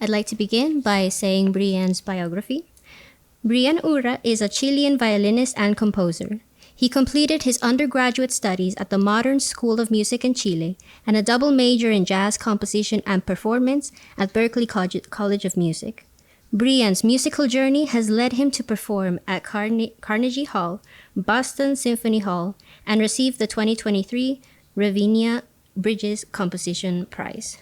I'd like to begin by saying Brian's biography. Brian Urra is a Chilean violinist and composer. He completed his undergraduate studies at the Modern School of Music in Chile and a double major in jazz composition and performance at Berklee College of Music. Brian's musical journey has led him to perform at Carnegie Hall, Boston Symphony Hall, and receive the 2023 Ravinia Bridges Composition Prize.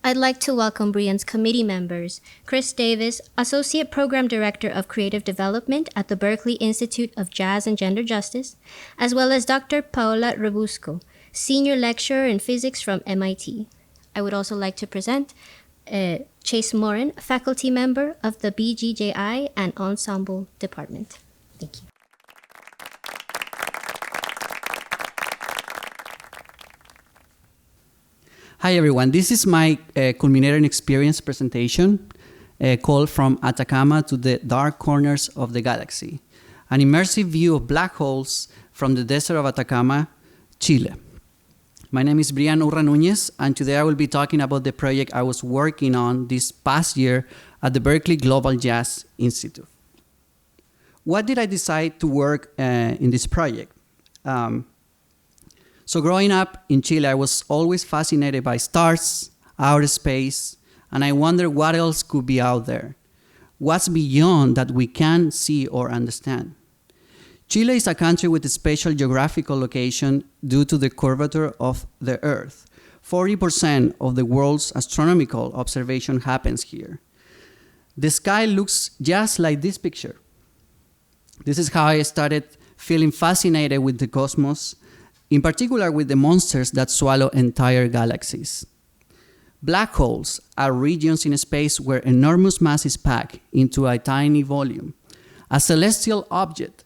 I'd like to welcome Brian's committee members, Chris Davis, Associate Program Director of Creative Development at the Berklee Institute of Jazz and Gender Justice, as well as Dr. Paola Rebusco, Senior Lecturer in Physics from MIT. I would also like to present Chase Morin, faculty member of the BGJI and Ensemble Department. Thank you. Hi everyone, this is my culminating experience presentation called From Atacama to the Dark Corners of the Galaxy, an immersive view of black holes from the desert of Atacama, Chile. My name is Brian Urra Núñez, and today I will be talking about the project I was working on this past year at the Berklee Global Jazz Institute. What did I decide to work in this project? So growing up in Chile, I was always fascinated by stars, outer space, and I wondered what else could be out there. What's beyond that we can't see or understand? Chile is a country with a special geographical location due to the curvature of the Earth. 40% of the world's astronomical observation happens here. The sky looks just like this picture. This is how I started feeling fascinated with the cosmos, in particular with the monsters that swallow entire galaxies. Black holes are regions in space where enormous mass is packed into a tiny volume, a celestial object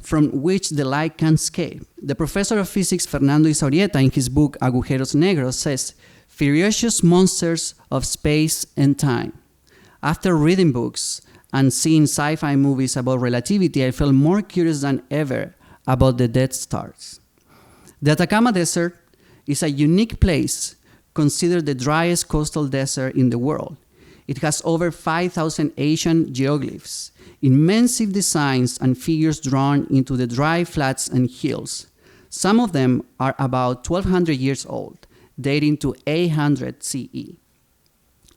from which the light can escape. The professor of physics, Fernando Isaurieta, in his book Agujeros Negros, says, "Ferocious monsters of space and time." After reading books and seeing sci-fi movies about relativity, I felt more curious than ever about the dead stars. The Atacama Desert is a unique place, considered the driest coastal desert in the world. It has over 5,000 Asian geoglyphs, immense designs and figures drawn into the dry flats and hills. Some of them are about 1,200 years old, dating to 800 CE.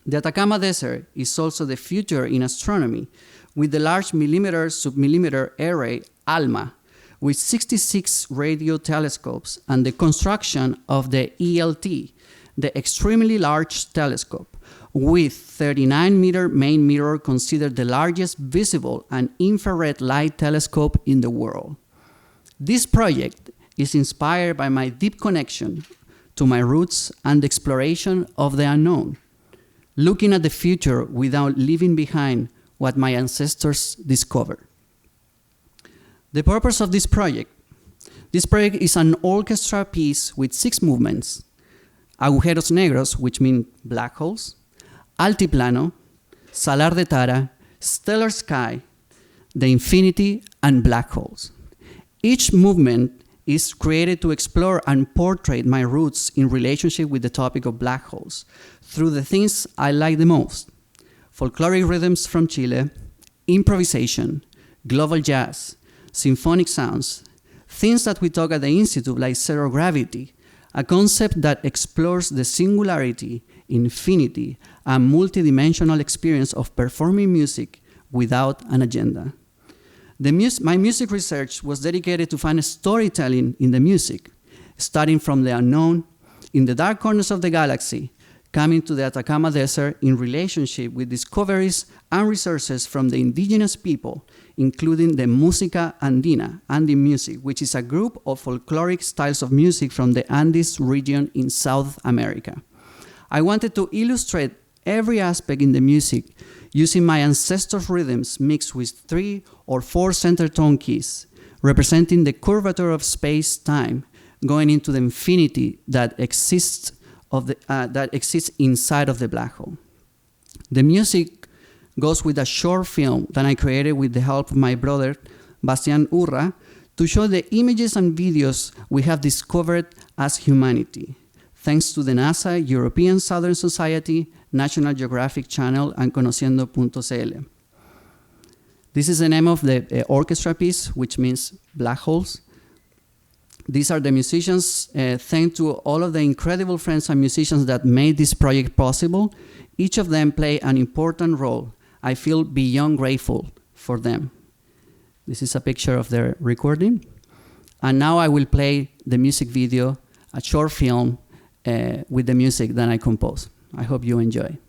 The Atacama Desert is also the future in astronomy, with the large millimeter-submillimeter array ALMA, with 66 radio telescopes, and the construction of the ELT, the extremely large telescope, with 39-meter main mirror, considered the largest visible and infrared light telescope in the world. This project is inspired by my deep connection to my roots and the exploration of the unknown, looking at the future without leaving behind what my ancestors discovered. The purpose of this project is an orchestra piece with 6 movements: Agujeros Negros, which mean black holes, Altiplano, Salar de Tara, Stellar Sky, the Infinity, and Black Holes. Each movement is created to explore and portray my roots in relationship with the topic of black holes through the things I like the most: folkloric rhythms from Chile, improvisation, global jazz, symphonic sounds, things that we talk at the Institute like zero gravity, a concept that explores the singularity, infinity, and multidimensional experience of performing music without an agenda. My music research was dedicated to find storytelling in the music, starting from the unknown, in the dark corners of the galaxy, coming to the Atacama Desert in relationship with discoveries and resources from the indigenous people, including the Música Andina, Andean music, which is a group of folkloric styles of music from the Andes region in South America. I wanted to illustrate every aspect in the music using my ancestors' rhythms mixed with 3 or 4 center tone keys, representing the curvature of space-time, going into the infinity that exists inside of the black hole. The music goes with a short film that I created with the help of my brother, Bastian Urra, to show the images and videos we have discovered as humanity. thanks to the NASA, European Southern Society, National Geographic Channel, and Conociendo.cl. This is the name of the orchestra piece, which means black holes. These are the musicians. Thanks to all of the incredible friends and musicians that made this project possible. Each of them play an important role. I feel beyond grateful for them. This is a picture of their recording. And now I will play the music video, a short film with the music that I composed. I hope you enjoy.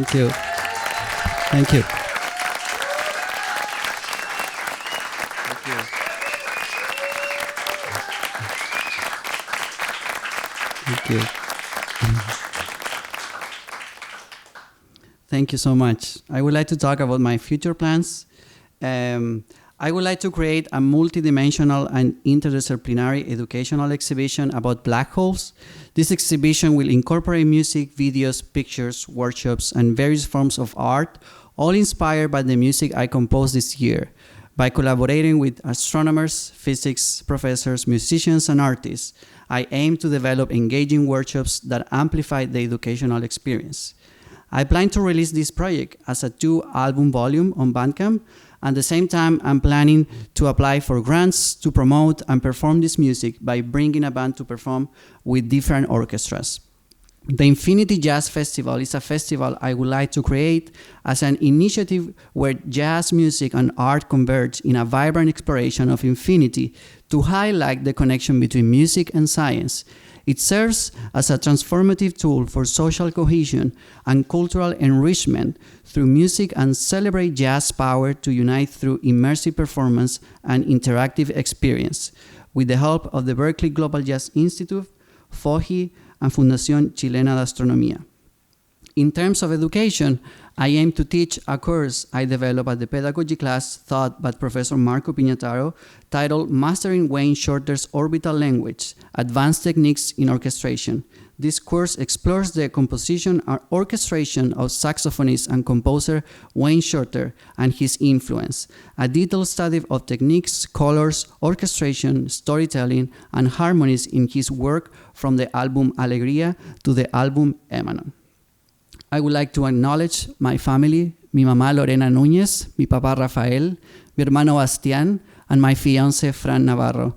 Thank you. Thank you. Thank you. Thank you so much. I would like to talk about my future plans. I would like to create a multidimensional and interdisciplinary educational exhibition about black holes. This exhibition will incorporate music, videos, pictures, workshops, and various forms of art, all inspired by the music I composed this year. By collaborating with astronomers, physics professors, musicians, and artists, I aim to develop engaging workshops that amplify the educational experience. I plan to release this project as a 2-album volume on Bandcamp. At the same time, I'm planning to apply for grants to promote and perform this music by bringing a band to perform with different orchestras. The Infinity Jazz Festival is a festival I would like to create as an initiative where jazz music and art converge in a vibrant exploration of infinity to highlight the connection between music and science. It serves as a transformative tool for social cohesion and cultural enrichment through music and celebrate jazz's power to unite through immersive performance and interactive experience. With the help of the Berklee Global Jazz Institute, FOGI, and Fundación Chilena de Astronomía. In terms of education, I aim to teach a course I developed at the pedagogy class taught by Professor Marco Piñataro titled Mastering Wayne Shorter's Orbital Language, Advanced Techniques in Orchestration. This course explores the composition and orchestration of saxophonist and composer Wayne Shorter and his influence, a detailed study of techniques, colors, orchestration, storytelling, and harmonies in his work from the album Alegría to the album Emanon. I would like to acknowledge my family, mi mamá Lorena Núñez, mi papá Rafael, mi hermano Bastián, and my fiancé Fran Navarro.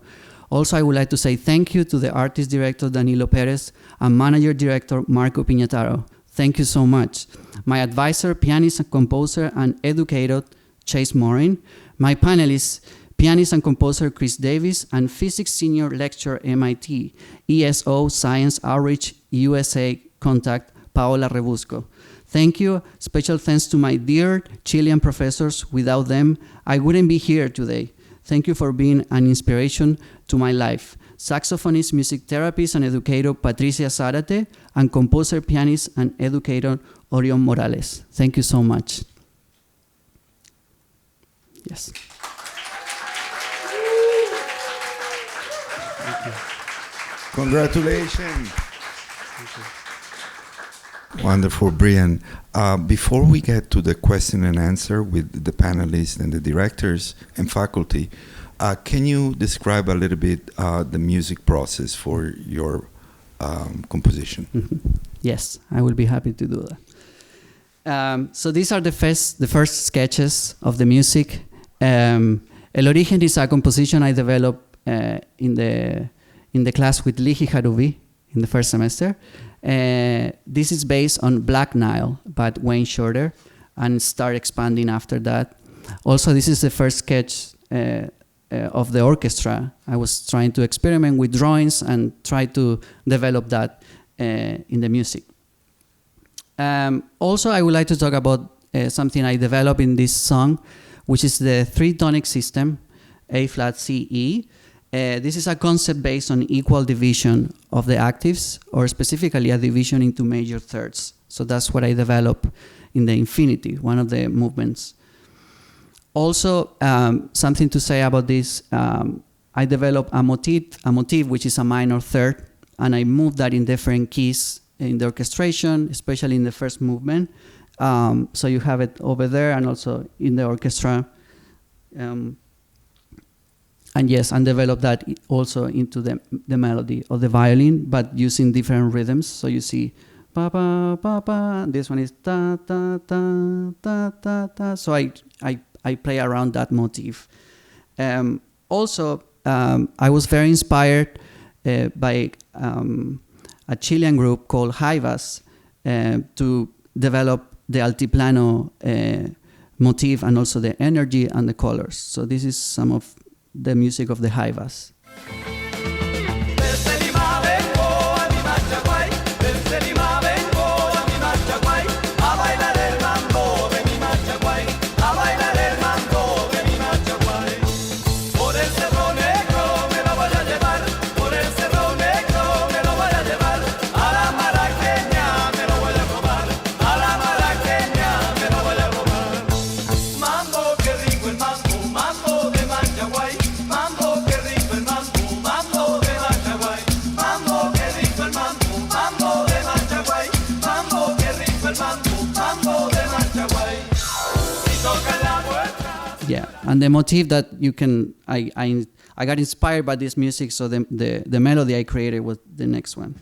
Also, I would like to say thank you to the artist director Danilo Perez and manager director Marco Piñataro. Thank you so much. My advisor, pianist and composer and educator Chase Morin. My panelists, pianist and composer Chris Davis and physics senior lecturer MIT, ESO Science Outreach USA contact Paola Rebusco. Thank you. Special thanks to my dear Chilean professors. Without them, I wouldn't be here today. Thank you for being an inspiration to my life. Saxophonist, music therapist, and educator Patricia Zárate, and composer, pianist, and educator Orion Morales. Thank you so much. Yes. Thank you. Congratulations. Thank you. Wonderful, Brian. Before we get to the question and answer with the panelists and the directors and faculty, can you describe a little bit the music process for your composition? Mm-hmm. Yes, I will be happy to do that. So these are the first sketches of the music. El Origen is a composition I developed in the class with Lihi Harubi in the first semester. This is based on Black Nile by Wayne Shorter and start expanding after that. Also, this is the first sketch of the orchestra. I was trying to experiment with drawings and try to develop that in the music. Also, I would like to talk about something I developed in this song, which is the 3-tonic system, A flat C E. This is a concept based on equal division of the octaves, or specifically a division into major thirds. So that's what I developed in the Infinity, one of the movements. Also, something to say about this, I developed a motif which is a minor third, and I moved that in different keys in the orchestration, especially in the first movement. So you have it over there and also in the orchestra. And yes, and develop that also into the melody of the violin, but using different rhythms. So you see, pa pa pa pa. This one is ta ta ta ta ta ta. So I play around that motif. Also, I was very inspired by a Chilean group called Jaivas to develop the altiplano motif and also the energy and the colors. So this is some of the music of the Jaivas. Desde Lima vengo a mi Machaguay, a bailar And the motif that you can, I got inspired by this music, so the melody I created was the next one.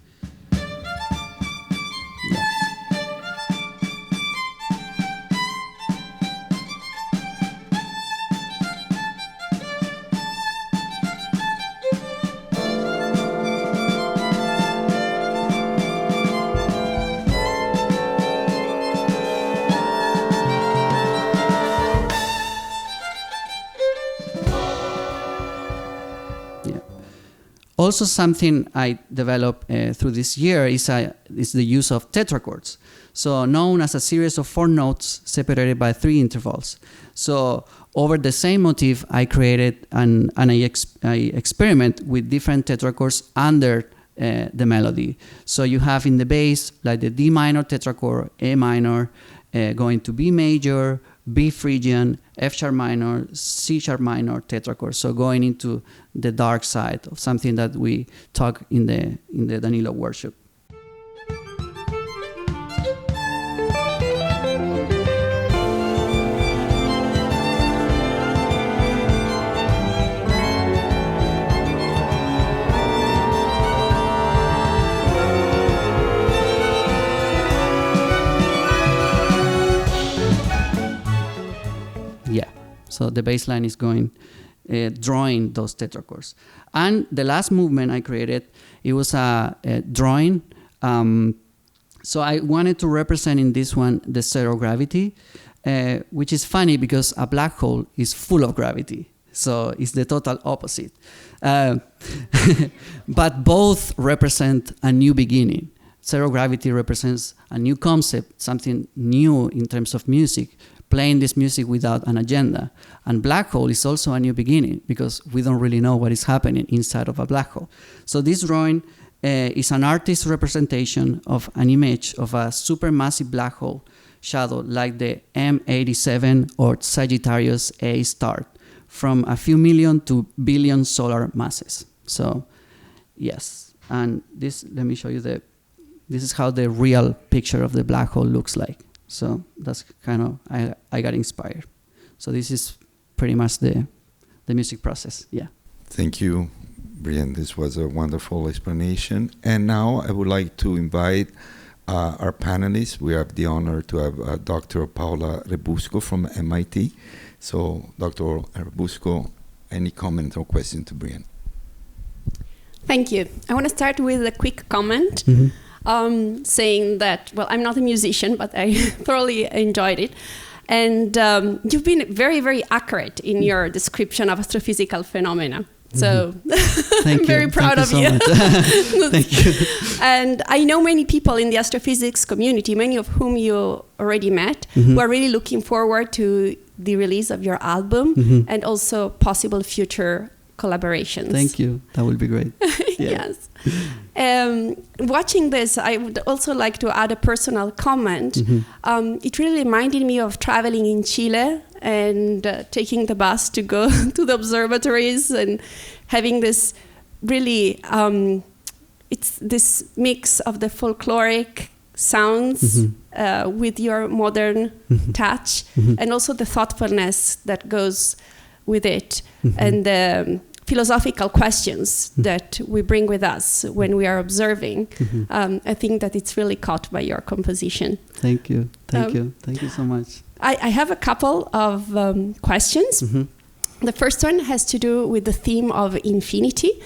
Also, something I developed through this year is the use of tetrachords, so known as a series of 4 notes separated by 3 intervals. So over the same motif, I created and I experiment with different tetrachords under the melody. So you have in the bass like the D minor tetrachord, A minor, going to B major, B Phrygian, F sharp minor, C sharp minor tetrachord. So going into the dark side of something that we talk in the Danilo workshop. So the bass line is going, drawing those tetrachords. And the last movement I created, it was a drawing. So I wanted to represent in this one the zero gravity, which is funny because a black hole is full of gravity. So it's the total opposite. But both represent a new beginning. Zero gravity represents a new concept, something new in terms of music, playing this music without an agenda. And black hole is also a new beginning because we don't really know what is happening inside of a black hole. So this drawing is an artist's representation of an image of a supermassive black hole shadow like the M87 or Sagittarius A star from a few million to billion solar masses. So yes, and this, let me show you this is how the real picture of the black hole looks like. So that's kind of, I got inspired. So this is pretty much the music process, yeah. Thank you, Brian. This was a wonderful explanation. And now I would like to invite our panelists. We have the honor to have Dr. Paola Rebusco from MIT. So Dr. Rebusco, any comment or question to Brian? Thank you. I want to start with a quick comment. Saying that, well, I'm not a musician, but I thoroughly enjoyed it. And you've been very, very accurate in your description of astrophysical phenomena. So I'm very proud of you. Thank you. And I know many people in the astrophysics community, many of whom you already met, who are really looking forward to the release of your album and also possible future collaborations. Thank you. That would be great. Yeah. Yes. Watching this, I would also like to add a personal comment. It really reminded me of traveling in Chile and taking the bus to go to the observatories and having this really, it's this mix of the folkloric sounds with your modern touch and also the thoughtfulness that goes with it and the philosophical questions that we bring with us when we are observing. I think that it's really caught by your composition. Thank you. Thank you. Thank you so much. I have a couple of questions. The first one has to do with the theme of infinity.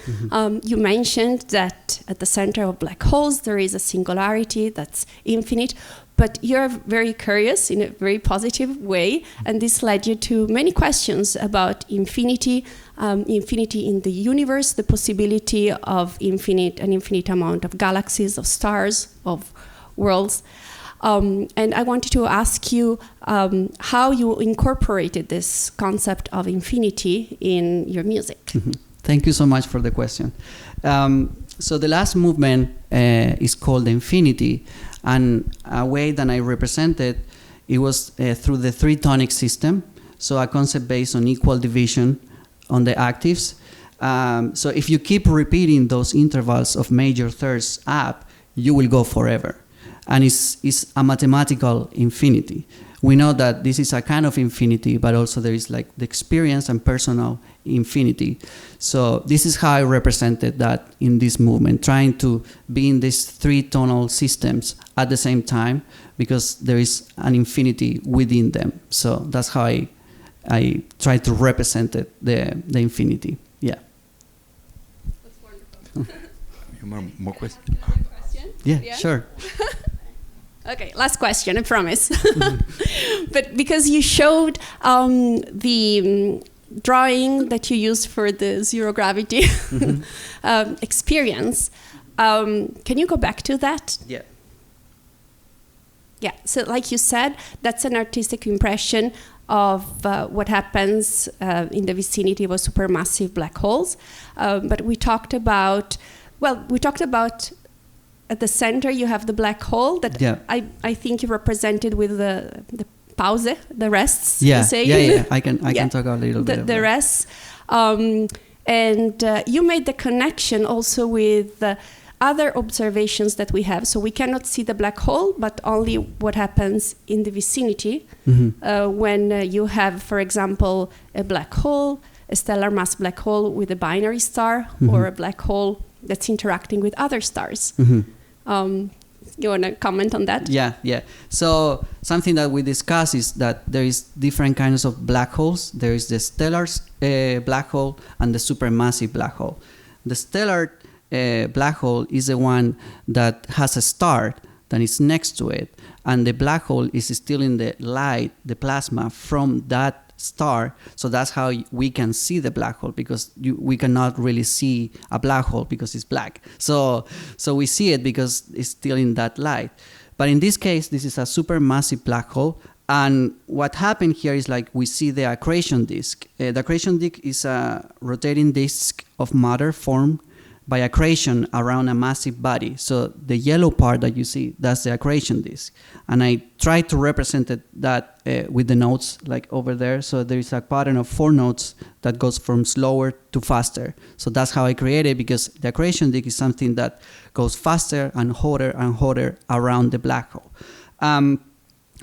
You mentioned that at the center of black holes there is a singularity that's infinite, but you're very curious in a very positive way, and this led you to many questions about infinity, infinity in the universe, the possibility of an infinite amount of galaxies, of stars, of worlds. And I wanted to ask you how you incorporated this concept of infinity in your music. Thank you so much for the question. So the last movement is called Infinity, and a way that I represented it was through the 3-tonic system, so a concept based on equal division on the octaves. So if you keep repeating those intervals of major thirds up, you will go forever. And it's a mathematical infinity. we know that this is a kind of infinity, but also there is like the experience and personal infinity. So this is how I represented that in this movement, trying to be in these three tonal systems at the same time, because there is an infinity within them. So that's how I try to represent it, the infinity. Yeah. That's wonderful. More questions? Yeah, sure. Okay, last question, I promise. But because you showed the drawing that you used for the zero gravity experience, can you go back to that? Yeah. Yeah, so like you said, that's an artistic impression of what happens in the vicinity of supermassive black holes. But we talked about at the center you have the black hole that I think you represented with the pause, the rests. Yeah, you say. yeah. I can talk a little bit. The rests, and you made the connection also with other observations that we have. So we cannot see the black hole, but only what happens in the vicinity. When you have, for example, a black hole, a stellar mass black hole with a binary star, or a black hole that's interacting with other stars. You want to comment on that? Yeah. So something that we discuss is that there is different kinds of black holes. There is the stellar black hole and the supermassive black hole. The stellar black hole is the one that has a star that is next to it, and the black hole is still in the light, the plasma from that star. So that's how we can see the black hole, because we cannot really see a black hole because it's black. So we see it because it's still in that light. But in this case, this is a supermassive black hole. And what happened here is like we see the accretion disk. The accretion disk is a rotating disk of matter formed by accretion around a massive body. So the yellow part that you see, that's the accretion disk. And I try to represent that with the notes like over there. So there is a pattern of 4 notes that goes from slower to faster. So that's how I created, because the accretion disk is something that goes faster and hotter around the black hole. And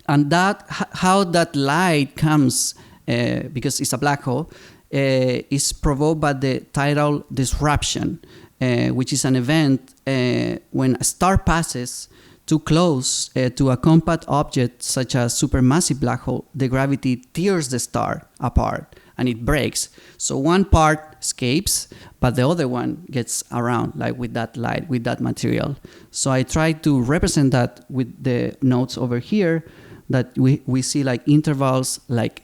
that how that light comes, because it's a black hole, is provoked by the tidal disruption, which is an event when a star passes too close to a compact object such as supermassive black hole. The gravity tears the star apart and it breaks. So one part escapes, but the other one gets around, like with that light, with that material. So I try to represent that with the notes over here, that we see like intervals like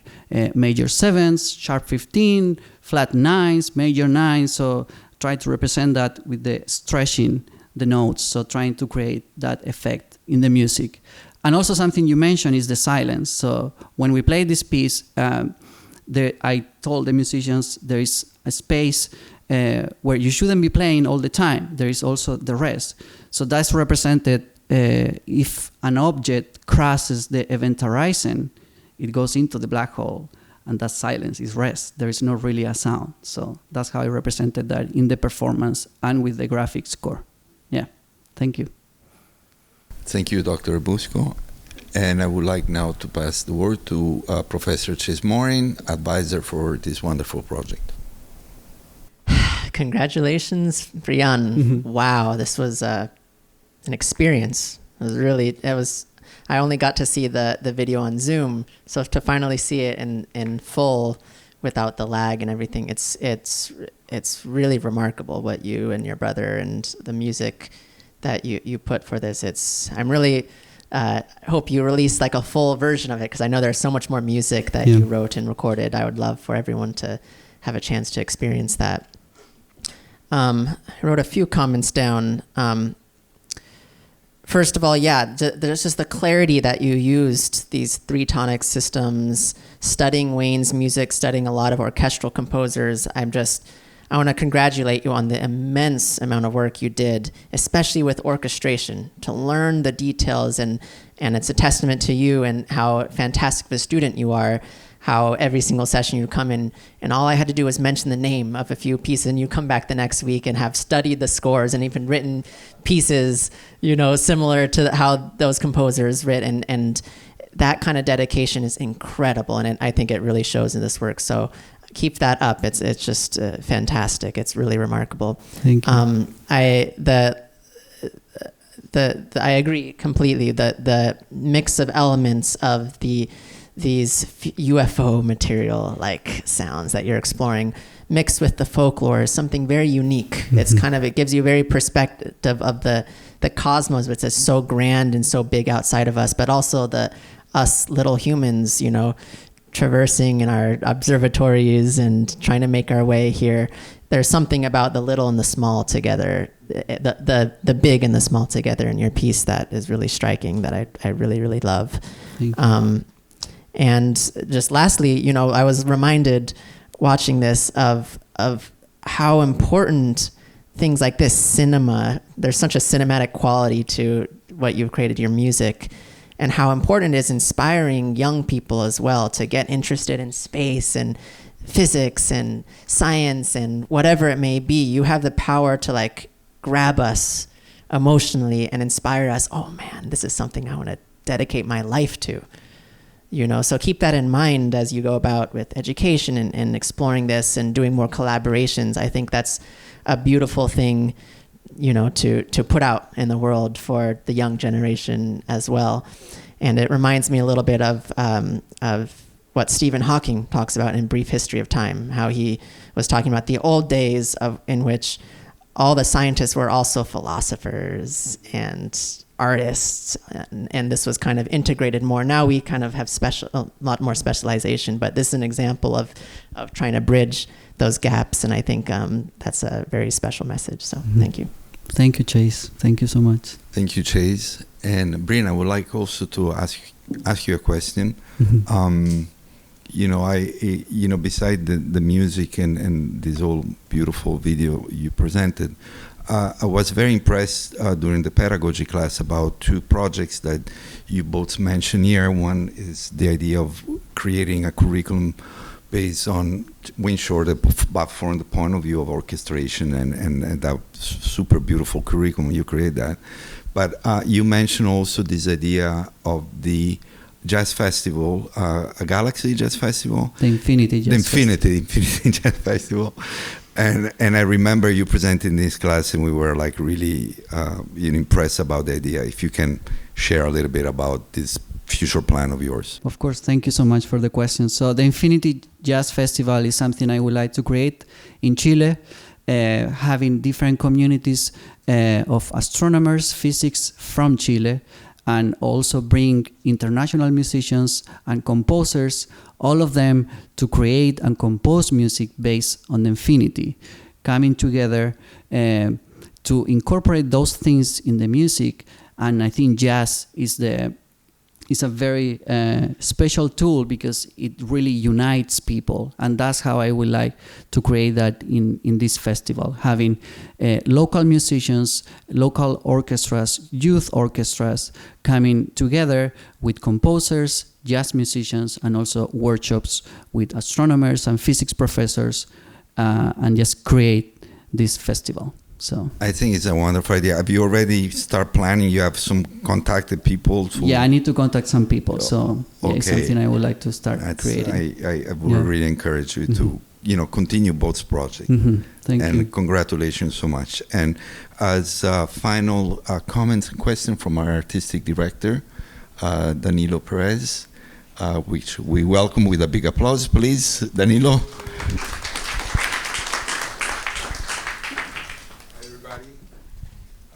major 7s, sharp 15, flat 9s, major 9s. So try to represent that with the stretching the notes, so trying to create that effect in the music. And also something you mentioned is the silence. So when we play this piece, I told the musicians there is a space where you shouldn't be playing all the time. There is also the rest. So that's represented if an object crosses the event horizon, it goes into the black hole. And that silence is rest. There is not really a sound. So that's how I represented that in the performance and with the graphics score. Yeah, thank you. Thank you, Dr. Busco. And I would like now to pass the word to Professor Chismorin, advisor for this wonderful project. Congratulations, Brian. Wow, this was an experience. I only got to see the video on Zoom, so to finally see it in full without the lag and everything, it's really remarkable what you and your brother and the music that you put for this. I'm really hope you release like a full version of it, because I know there's so much more music that you wrote and recorded. I would love for everyone to have a chance to experience that. I wrote a few comments down. First of all, there's just the clarity that you used, these 3 tonic systems, studying Wayne's music, studying a lot of orchestral composers. I want to congratulate you on the immense amount of work you did, especially with orchestration, to learn the details, and it's a testament to you and how fantastic of a student you are, how every single session you come in, and all I had to do was mention the name of a few pieces, and you come back the next week and have studied the scores and even written pieces, similar to how those composers writ, and that kind of dedication is incredible, and I think it really shows in this work. So keep that up. It's just fantastic. It's really remarkable. Thank you. I agree completely. The mix of elements of these UFO material like sounds that you're exploring, mixed with the folklore, is something very unique. It's it gives you very perspective of the cosmos, which is so grand and so big outside of us, but also us little humans, traversing in our observatories and trying to make our way here. There's something about the little and the small together, the big and the small together in your piece that is really striking, that I really, really love. And just lastly, I was reminded watching this of how important things like this cinema, there's such a cinematic quality to what you've created, your music, and how important it is inspiring young people as well to get interested in space and physics and science and whatever it may be. You have the power to grab us emotionally and inspire us. Oh man, this is something I want to dedicate my life to. So keep that in mind as you go about with education and exploring this and doing more collaborations. I think that's a beautiful thing, to put out in the world for the young generation as well. And it reminds me a little bit of what Stephen Hawking talks about in Brief History of Time, how he was talking about the old days in which all the scientists were also philosophers and artists, and this was kind of integrated more. Now we kind of have a lot more specialization, but this is an example of trying to bridge those gaps, and I think that's a very special message. So thank you. Thank you, Chase. Thank you so much. Thank you, Chase. And Brian, I would like also to ask you a question. Beside the music and this whole beautiful video you presented, I was very impressed during the pedagogy class about two projects that you both mentioned here. One is the idea of creating a curriculum based on Windshore, but from the point of view of orchestration, and that super beautiful curriculum, you create that. But you mentioned also this idea of the jazz festival, a Galaxy Jazz Festival? The Infinity Jazz Infinity Jazz Festival. And I remember you presenting this class, and we were really impressed about the idea. If you can share a little bit about this future plan of yours. Of course, thank you so much for the question. So the Infinity Jazz Festival is something I would like to create in Chile, having different communities of astronomers, physics from Chile, and also bring international musicians and composers, all of them to create and compose music based on the infinity, coming together to incorporate those things in the music. And I think jazz is a very special tool because it really unites people, and that's how I would like to create that in this festival, having local musicians, local orchestras, youth orchestras coming together with composers, jazz musicians, and also workshops with astronomers and physics professors, and just create this festival. So I think it's a wonderful idea. Have you already start planning? You have some contacted people? Yeah, I need to contact some people. So it's something I would like to start creating. I would really encourage you to continue both projects. Thank you. And congratulations so much. And as a final comment and question from our artistic director, Danilo Perez, which we welcome with a big applause, please, Danilo.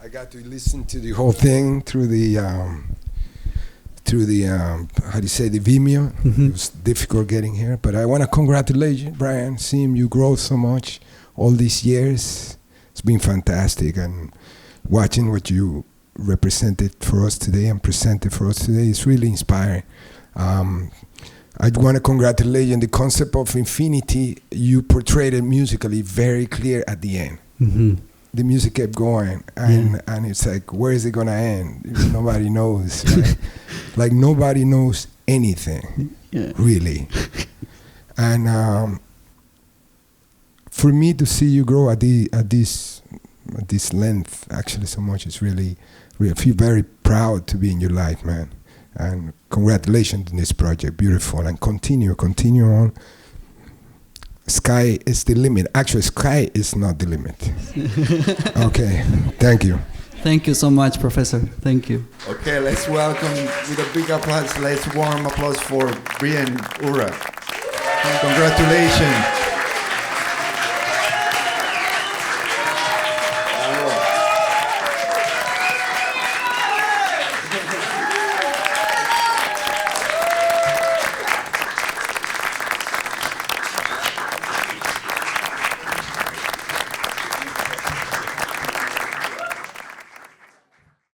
I got to listen to the whole thing through the how do you say, the Vimeo. It was difficult getting here, but I want to congratulate you, Brian. Seeing you grow so much all these years, it's been fantastic, and watching what you represented for us today and presented for us today is really inspiring. I want to congratulate you on the concept of infinity. You portrayed it musically very clear at the end. The music kept going, and it's like, where is it gonna end? Nobody knows, right? Like nobody knows anything, really. And for me to see you grow at this length, actually, so much, is really, I feel very proud to be in your life, man. And congratulations on this project, beautiful, and continue on. Sky is the limit. Actually, sky is not the limit. Okay, thank you. Thank you so much, Professor. Thank you. Okay, let's welcome with a big applause. Let's warm applause for Brian Urra. Congratulations.